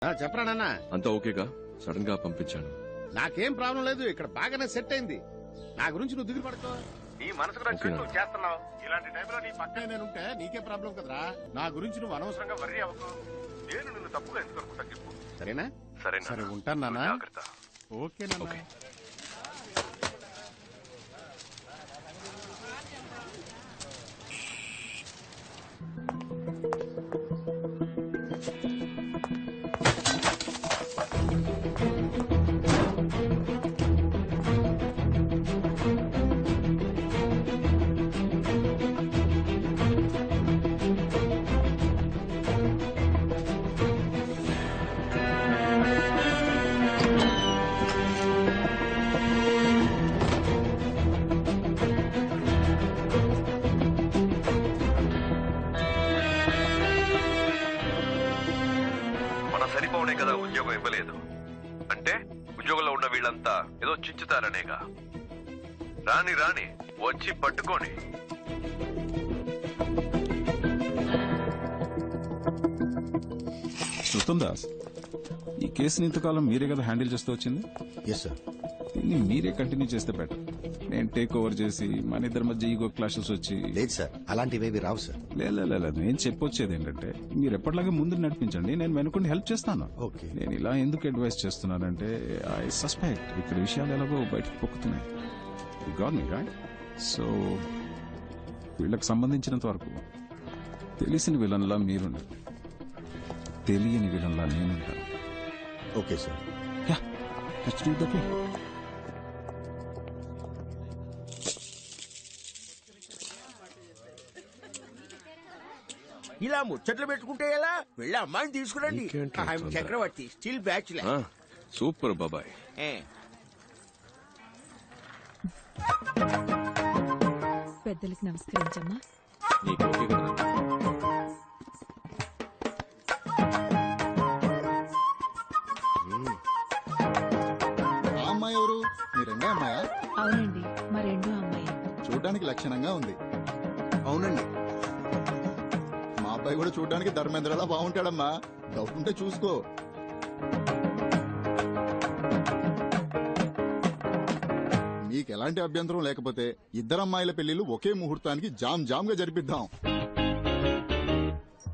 చెప్పరా నాన్న. అంతా ఓకేగా? సడన్ గా పంపించాను. నాకేం ప్రాబ్లం లేదు, ఇక్కడ బాగానే సెట్ అయింది. నా గురించి నువ్వు దిగులు పడుకో. నీ మనసుకు నచ్చినట్టు నువ్వు చేస్తున్నావు. ఇలాంటి టైంలో నీ పక్కనే నేనుంటే నీకే ప్రాబ్లం కదరా. నా గురించి నువ్వు అనవసరంగా వర్రీ అవ్వకు. నేను నిన్ను తప్పుగా ఎందుకు అనుకుంటా చెప్పు. సరేనా? సరే ఉంటాను నాన్న. ఓకే నాన్న. సరిపోనే కదా ఉద్యోగం ఇవ్వలేదు అంటే ఉద్యోగంలో ఉన్న వీళ్ళంతా ఏదో చించుతారనేగా. రాని రాని వచ్చి పట్టుకొని. శృతం దాస్, ఈ కేసుని ఇంతకాలం మీరే కదా హ్యాండిల్ చేస్తూ వచ్చింది. Yes sir. దీన్ని మీరే కంటిన్యూ చేస్తే బెటర్. నేను టేక్ ఓవర్ చేసి మన ఇద్దరి మధ్య ఈగో క్లాషెస్ వచ్చి. లేదు సార్, అలాంటివేవి రావు సార్. లేదు నేను చెప్పొచ్చేది ఏంటంటే మీరు ఎప్పటిలాగా ముందు నడిపించండి, నేను వెనుకుండి హెల్ప్ చేస్తాను. ఓకే. నేను ఇలా ఎందుకు అడ్వైస్ చేస్తున్నానంటే ఐ సస్పెక్ట్ ఇక్కడ విషయాలు ఎలాగో బయటకు పొక్కుతున్నాయి. You got me right. So వీళ్ళకి సంబంధించినంత వరకు తెలిసిన విలన్లా మీరుండరు, తెలియని విలన్లా నేనుంటాను. Okay sir. Ya, let's do that way. ఇలా ముచ్చట్లు పెట్టుకుంటే ఎలా? వెళ్ళి అమ్మాయిని తీసుకురండి. చక్రవర్తి స్టిల్ బ్యాచులర్. సూపర్ బాబాయ్. పెద్దలకు నమస్కరించమ్మా. నీకు ఓకే కదా? ఆ అమ్మాయి ఎవరు? మీ రెండో అమ్మాయా? అవునండి, మా రెండో అమ్మాయి. చూడడానికి లక్షణంగా ఉంది. అవునండి. మా అబ్బాయి కూడా చూడడానికి ధర్మేంద్రలా బాగుంటాడమ్మా. డబ్బుంటే చూసుకో. మీకు ఎలాంటి అభ్యంతరం లేకపోతే ఇద్దరు అమ్మాయిల పెళ్లిళ్ళు ఒకే ముహూర్తానికి జామ్ జామ్ గా జరిపిద్దాం.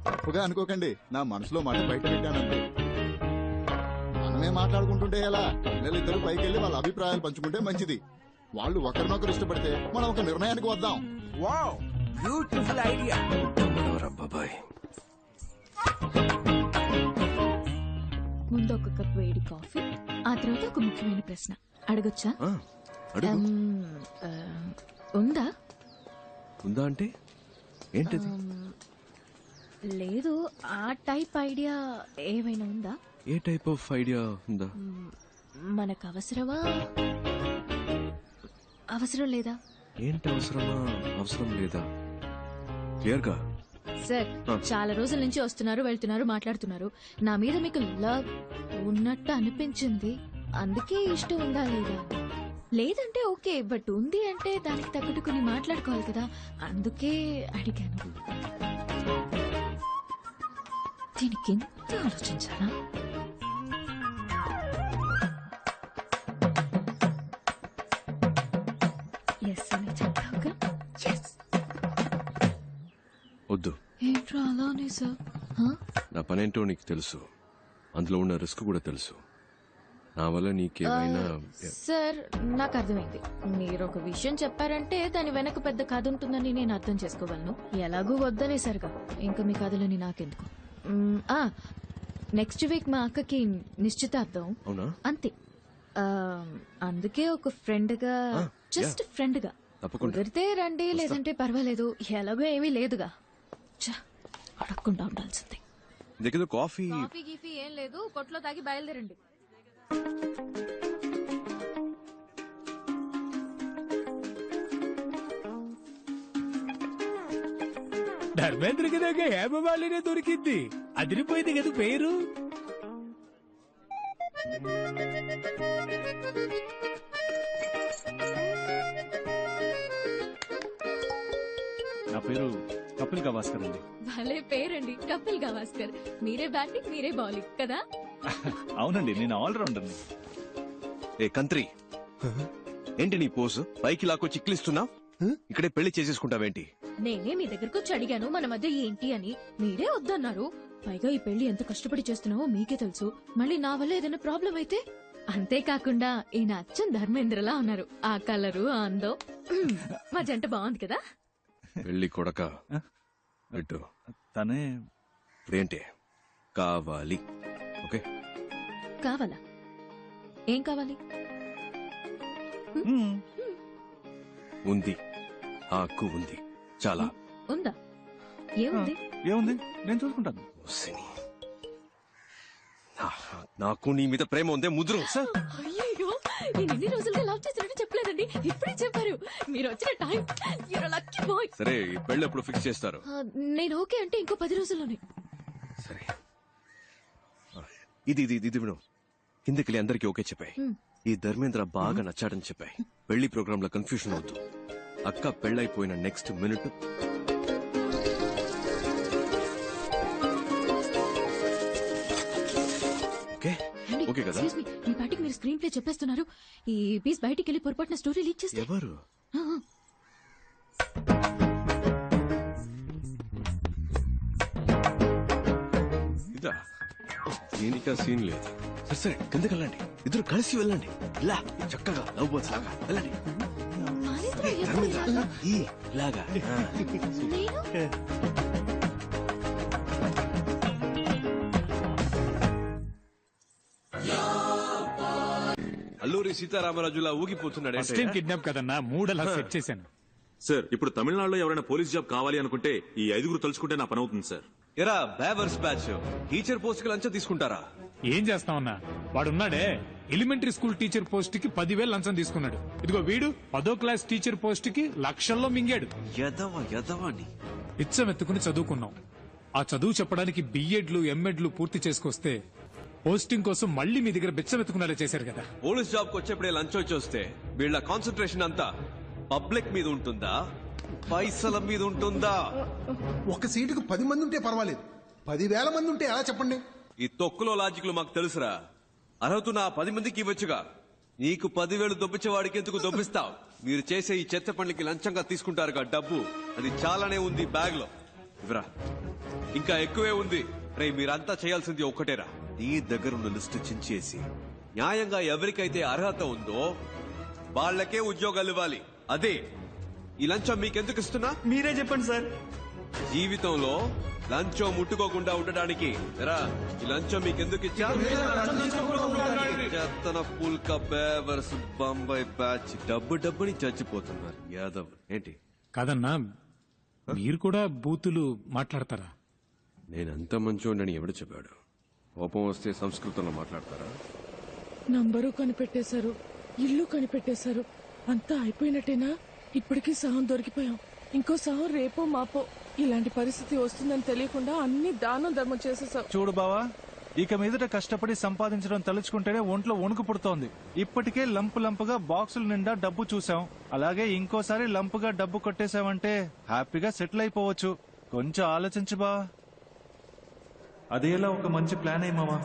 తప్పుగా అనుకోకండి, నా మనసులో మాట బయట పెట్టానండి. మనమే మాట్లాడుకుంటుంటే ఎలా? పిల్లలిద్దరూ పైకి వెళ్లి వాళ్ళ అభిప్రాయాలు పంచుకుంటే మంచిది. వాళ్ళు ఒకరినొకరు ఇష్టపడితే మనం ఒక నిర్ణయానికి వద్దాం. Wow, beautiful idea. బాబాయ్, ముందు ఒక కప్ వేడి కాఫీ, ఆ తర్వాత ఒక ముఖ్యమైన ప్రశ్న అడగొచ్చా? ఉందా? ఉందా అంటే ఏంటిది? లేదు, ఆ టైప్ ఐడియా ఏమైనా ఉందా? ఏ టైప్ ఆఫ్ ఐడియా ఉందా? మనకు అవసరమా, అవసరం లేదా? ఏంటి అవసరమా, అవసరం లేదా? క్లియర్ గా. సార్, చాలా రోజుల నుంచి వస్తున్నారు, వెళ్తున్నారు, మాట్లాడుతున్నారు. నా మీద మీకు లవ్ ఉన్నట్టు అనిపించింది, అందుకే ఇష్టం ఉందా లేదా? లేదంటే ఓకే, బట్ ఉంది అంటే దానికి తగ్గట్టు కొన్ని మాట్లాడుకోవాలి కదా, అందుకే అడిగాను. దీనికి ఎంత ఆలోచించానా? ఎస్ అని చెప్తావుగా? వద్దు. ఏంట్రా అలానే సార్? నా పనేంటో నీకు తెలుసు, అందులో ఉన్న రిస్క్ కూడా తెలుసు. నా వల్ల నీకేమైనా. సార్, నాకు అర్థమైంది. మీరు ఒక విషయం చెప్పారంటే దాని వెనక పెద్ద కథ ఉంటుందని నేను అర్థం చేసుకోగలను. ఎలాగూ వద్దనేసరిగా ఇంకా మీ కథలని నాకెందుకు. నెక్స్ట్ వీక్ మా అక్కకి నిశ్చితార్థం. అవునా? అంతే. అందుకే ఒక ఫ్రెండ్ గా, జస్ట్ ఫ్రెండ్ గా కుదిరితే రండి, లేదంటే పర్వాలేదు, ఎలాగో ఏమీ లేదుగా. అడగకుండా ఉండాల్సింది. దగ్గర కాఫీ గీఫీ ఏం లేదు, కొట్లో తాగి బయలుదేరండి. ధర్మేంద్రకి దగ్గర హేమమాలినే దొరికింది. అదిరిపోయింది కదా పేరు. నా పేరు కపిల్ గవాస్కర్ అండి. భలే పేరండి, కపిల్ గవాస్కర్. మీరే బ్యాటింగ్, మీరే బౌలింగ్ కదా? అవునండి, నేను ఆల్రౌండర్ని. ఏ కంత్రి, ఏంటి నీ పోసు? పైకి లాక్కో చిక్లిస్తున్నావు. ఇక్కడే పెళ్లి చేసేసుకుంటావేంటి? నేనే మీ దగ్గరకు వచ్చి అడిగాను మన మధ్య ఏంటి అని, మీరే వద్దన్నారు. పైగా ఈ పెళ్లి ఎంత కష్టపడి చేస్తున్నావో మీకే తెలుసు. మళ్ళీ నా వల్ల ఏదైనా ప్రాబ్లం అయితే? అంతేకాకుండా ఈయన అచ్చం ధర్మేంద్రలా ఉన్నారు. ఆ కలరు, ఆ అందం. మా జంట బాగుంది కదా. పెళ్లి కొడక పెట్టు. తనే ఇప్పుడేంటి కావాలి? ఓకే, కావాలా? ఏం కావాలి? ఉంది, ఆ హక్కు ఉంది. చాలా ఉందా? ఏముంది? ఏముంది, నేను చూసుకుంటాను. సిని. నాకు నీ మీద ప్రేమ ఉందే ముద్రు. అయ్యో, నేను ఎన్ని రోజులుగా లవ్ చేసినట్టు చెప్పలేదండి, ఇప్పుడే చెప్పారు. మీరు వచ్చిన time, you're a lucky boy. సరే, ఈ పెళ్లి ఎప్పుడు ఫిక్స్ చేస్తారు? నేను ఓకే అంటే ఇంకో 10 రోజుల్లోనే. సరే, ఇది ఇది ఇది విను. కిందకి అందరికి ఓకే చెప్పాయి. ఈ ధర్మేంద్ర బాగా నచ్చాడని చెప్పాయి. పెళ్లి ప్రోగ్రామ్ లో కన్ఫ్యూషన్ అవుతూ అక్క పెళ్ళైపోయిన నెక్స్ట్ మినిట్ ఓకే ఓకే కదా? Excuse me, మీ పాటికి మీరు స్క్రీన్ ప్లే చెప్పేస్తున్నారు. ఈ పీస్ బయటికి వెళ్ళి పొరపాటున స్టోరీ లీక్ చేస్తే ఎవరు? ఇదా? దీనికా సీన్ లేదు. సరే సరే, కిందకి వెళ్ళండి. ఇద్దరు కలిసి వెళ్ళండి. ఇలా చక్కగా లవ్ బర్డ్స్ లాగా వెళ్ళండి. మానేంద్ర ధర్మేంద్ర, ఎప్పుడు? ఈ ఇలాగా. నేను అల్లూరి సీతారామరాజులా ఊగిపోతున్నాడు. ఫస్ట్ టైం కిడ్నాప్ కదన్నా, మూడలా సెట్ చేశాను. సార్, ఇప్పుడు తమిళనాడులో ఎవరైనా పోలీస్ జాబ్ కావాలి అనుకుంటే ఈ 5 తలుచుకుంటే నా పని అవుతుంది సార్. ఎరా బేవర్స్ బ్యాచ్, టీచర్ పోస్ట్ కి లంచం తీసుకుంటారా? ఏం చేస్తామన్నా, వాడున్నాడే ఎలిమెంటరీ స్కూల్ టీచర్ పోస్ట్ కి 10,000 లంచం తీసుకున్నాడు. ఇదిగో వీడు 10వ క్లాస్ టీచర్ పోస్ట్ కి లక్షల్లో మింగాడు. ఎదవని ఇచ్చం ఎత్తుకుని చదువుకున్నాం. ఆ చదువు చెప్పడానికి బిఎడ్లు ఎంఎడ్లు పూర్తి చేసుకొస్తే పోస్టింగ్ కోసం మళ్ళీ మీ దగ్గర బిచ్చం ఎత్తుకునేలా చేశారు కదా. పోలీస్ జాబ్ కు వచ్చేప్పుడే లంచం వచ్చేస్తే వీళ్ళ కాన్సన్ట్రేషన్ అంతా పబ్లిక్ మీద ఉంటుందా, పైసల మీద ఉంటుందా? ఒక సీటుకు 10 మంది ఉంటే పర్వాలేదు, 10,000 మంది ఉంటే ఎలా చెప్పండి? ఈ తొక్కులో లాజిక్లు మాకు తెలుసురా. అర్హత నా 10 మందికి ఇవ్వచ్చుగా. నీకు 10,000 దొబ్బించేవాడికి ఎందుకు దొబ్బిస్తావు? మీరు చేసే ఈ చెత్త పనులకి లంచంగా తీసుకుంటారుగా డబ్బు, అది చాలానే ఉంది బ్యాగ్ లో. ఇవరా, ఇంకా ఎక్కువే ఉంది. రే, మీరంతా చేయాల్సింది ఒక్కటేరా. నీ దగ్గరున్న లిస్టు చించేసి న్యాయంగా ఎవరికైతే అర్హత ఉందో వాళ్ళకే ఉద్యోగాలు ఇవ్వాలి. అదే ఈ లంచం మీకెందుకు ఇస్తున్నా? మీరే చెప్పండి సార్. జీవితంలో లంచం ముట్టుకోకుండా ఉండడానికి ఎరా ఈ లంచం మీకెందుకు ఇచ్చా? చెత్తన పుల్క బేవర్స్ బొంబాయి బ్యాచ్ డబ్బుని చచ్చిపోతున్నారు యాదవ్. ఏంటి కాదన్నా, మీరు కూడా బూతులు మాట్లాడతారా? నేనంత మంచోడని ఎవడు చెప్పాడు? కోపం వస్తే సంస్కృతంలో మాట్లాడతారా? నంబరు కనిపెట్టేశారు, ఇల్లు కనిపెట్టేశారు, అంతా అయిపోయినట్టేనా? ఇప్పటికీ సహం దొరికిపోయాం. ఇంకో సహం రేపో మాపో. ఇలాంటి పరిస్థితి వస్తుందని తెలియకుండా అన్ని దానం ధర్మం చేసేసావు. చూడు బావా, ఇక మీదట కష్టపడి సంపాదించడం తలుచుకుంటేనే ఒంట్లో వణుకు పుడుతోంది. ఇప్పటికే లంపుగా బాక్సుల నిండా డబ్బు చూసాం. అలాగే ఇంకోసారి లంపుగా డబ్బు కొట్టేశావంటే హ్యాపీగా సెటిల్ అయిపోవచ్చు. కొంచెం ఆలోచించు బా. అదేలా ఒక మంచి ప్లాన్ అయ్యమావా.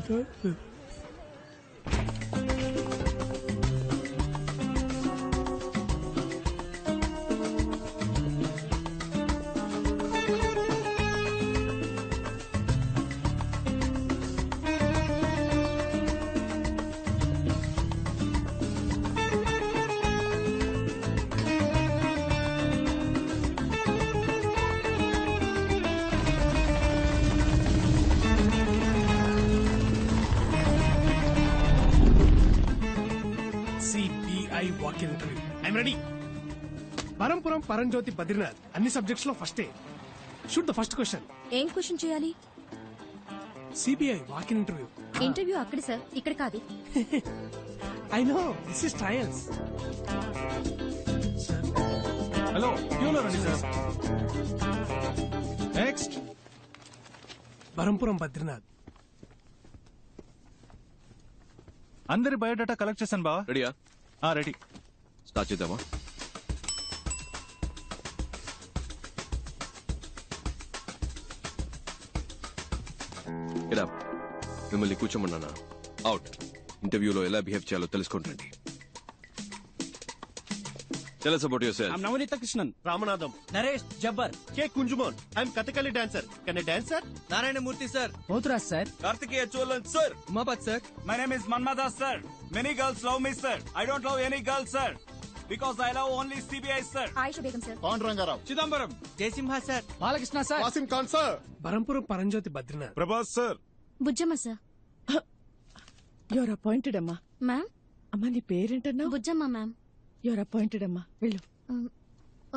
CBI walk in interview. I'm ready. Parampuram పరంజ్యోతి బద్రీనాథ్ అన్ని సబ్జెక్ట్స్ లో ఫస్టే. Shoot the first question. ఏం క్వశ్చన్ చేయాలి? CBI walk in interview. ఇంటర్వ్యూ అక్కడ సార్, ఇక్కడ కాదు. I know this is trials. Hello క్యూలో రండి సార్. నెక్స్ట్. పరంపురం బద్రీనాథ్. అందరి బయోడేటా కలెక్ట్ చేశాను బావా. రెడీయా? రెడీ. స్టార్ట్ చేద్దామా? ఇలా మిమ్మల్ని కూర్చోమన్నానా? అవుట్. ఇంటర్వ్యూలో ఎలా బిహేవ్ చేయాలో తెలుసుకుంటండి. Tell us about yourself. I'm Navanita Krishnan. Ramanadam. Naresh Jabbar. K. Kunjumon. I'm Kathakali dancer. Can I dance, sir? Narayana Murthy, sir. Mothuraj, sir. Kartikeya Cholan, sir. Umapat, sir. My name is Manmada, sir. Many girls love me, sir. I don't love any girl, sir. Because I love only CBI, sir. Aisha Begum, sir. Pandurangarao. Chidambaram. Jaisimha, sir. Balakrishna, sir. Wasim Khan sir. Parampuram Paramjyothi Badrinath. Prabhas sir. Bujjamma sir. Your appointed అమ్మా. Ma'am. అమ్మా నీ పేరేంటన్నా? Bujjamma ma'am. Your appointed అమ్మా, వెళ్ళు.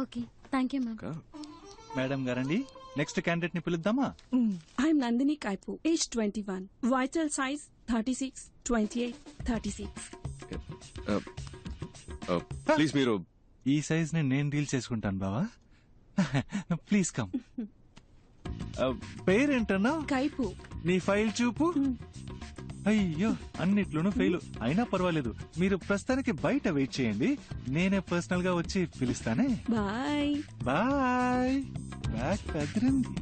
Okay, thank you ma'am. Madam గారండి, next candidate ని పిలుద్దామా? I'm Nandini Kaipu, age 21, vital size 36, 28, 36. Please మీరు ఈ సైజ్ ని నేను డీల్ చేసుకుంటాను బావా. Please come. పేరేంటన్నా? కైపు. నీ ఫైల్ చూపు. అయ్యో, అన్నిట్లోనూ ఫెయిల్. అయినా పర్వాలేదు, మీరు ప్రస్తుతానికి బయట వెయిట్ చేయండి, నేనే పర్సనల్ గా వచ్చి పిలుస్తానే. Bye bye. బ్యాగ్ కదిరింది.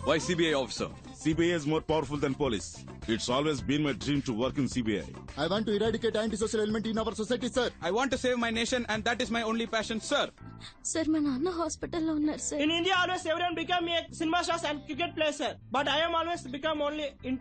Why CBI officer? CBI is more powerful than police. It's always been my dream to work in CBI. I want to eradicate antisocial element in our society, sir. I want to save my nation and that is my only passion, sir. Sir మా నాన్న హాస్పిటల్లో ఉన్నారు sir. In India, always everyone become a cinema stars and cricket player, sir. But I am always become only in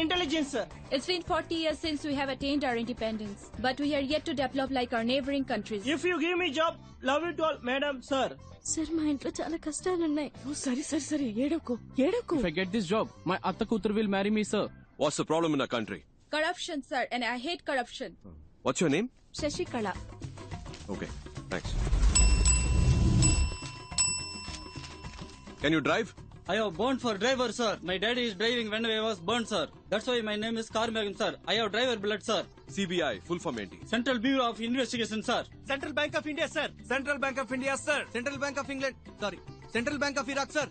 intelligence, sir. It's been 40 years since we have attained our independence, but we are yet to develop like our neighboring countries. If you give me job, love it all, madam, sir. Sir మా ఇంట్లో చాలా కష్టాలున్నాయి. సరే సరే సరే, ఏడవకు ఏడవకు. If I get this job, my atta kutur will marry me, sir. What's the problem in our country? Corruption, sir, and I hate corruption. What's your name? Shashikala. Okay, thanks. Can you drive? I have burned for driver, sir. My daddy is driving when I was burned, sir. That's why my name is Karmagam, sir. I have driver blood, sir. CBI, full form ఏంటి? Central Bureau of Investigation, sir. Central Bank of India, sir. Central Bank of India, sir. Central Bank of England. Sorry. Central Bank of Iraq, sir.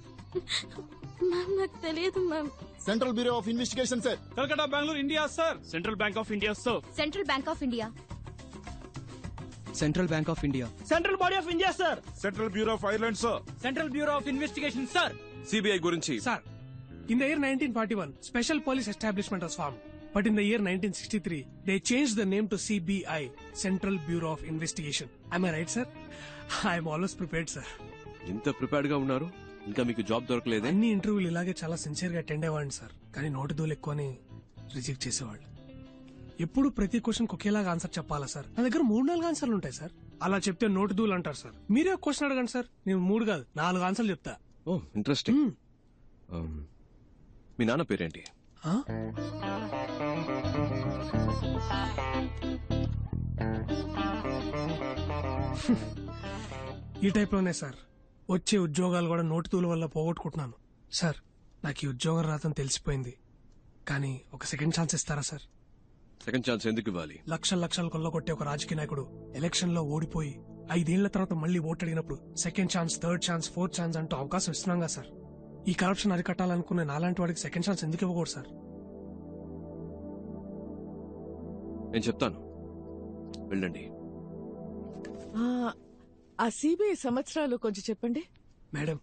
Ma'am నాకు తెలియదు ma'am. Central bureau of investigation, sir. Calcutta, Bangalore, India, sir. Central Bank of India, sir. Central bank of India. Central Bank of India. Central Body of India, sir. Central Bureau of Ireland, sir. Central Bureau of Investigation, sir. CBI గురించి. Sir, in the year 1941, Special Police Establishment was formed. But in the year 1963, they changed the name to CBI, Central Bureau of Investigation. Am I right, sir? I am always prepared, sir. ఇంత prepared గా ఉన్నారు, ఇంకా మీకు job దొరకలేదే? అన్ని ఇంటర్వ్యూలు ఇలాగే చాలా sincere గా అటెండ్ అయ్యేవాడిని సార్, కానీ నోటి దూలు ఎక్కువని రిజెక్ట్ చేసేవాళ్ళు. ఎప్పుడు ప్రతి క్వశ్చన్ ఒకేలాగా ఆన్సర్ చెప్పాలా సార్? నా దగ్గర 3-4 ఆన్సర్లు ఉంటాయి సార్. అలా చెప్తే నోటి దూలు అంటారు సార్. మీరే క్వశ్చన్ అడగండి సార్, నేను 3 కాదు 4 ఆన్సర్లు చెప్తా. ఓ ఇంట్రెస్టింగ్. మీ నాన్న పేరేంటి? ఈ టైప్ లోనే సార్ వచ్చే ఉద్యోగాలు కూడా నోటితూల వల్ల పోగొట్టుకుంటున్నాను సార్. నాకు ఈ ఉద్యోగం రాదని తెలిసిపోయింది, కానీ ఒక సెకండ్ ఛాన్స్ ఇస్తారా సార్? సెకండ్ ఛాన్స్ ఎందుకు ఇవ్వాలి? లక్షలు కొల్లగొట్టే ఒక రాజకీయ నాయకుడు ఎలక్షన్ లో ఓడిపోయి 5 ఏళ్ల తర్వాత మళ్ళీ ఓటు అడిగినప్పుడు second chance, third chance, fourth chance అంటూ అవకాశం ఇస్తున్నాం కదా సార్. ఈ కరప్షన్ అరికట్టాలనుకునే నాలాంటి వాడికి సెకండ్ ఛాన్స్ ఎందుకు ఇవ్వకూడదు సార్? నేను చెప్తాను, వెళ్ళండి. ఆ సిబిఐ సంవత్సరాలు కొంచెం చెప్పండి మేడం.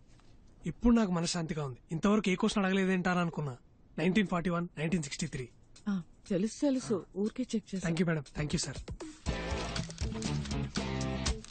ఇప్పుడు నాకు మనశ్శాంతిగా ఉంది. ఇంతవరకు ఏ క్వశ్చన్ అడగలేదేంటారా అనుకున్నా. 1941 1963. తెలుసు ఊరికే చెక్ చేసి thank you madam, thank you sir.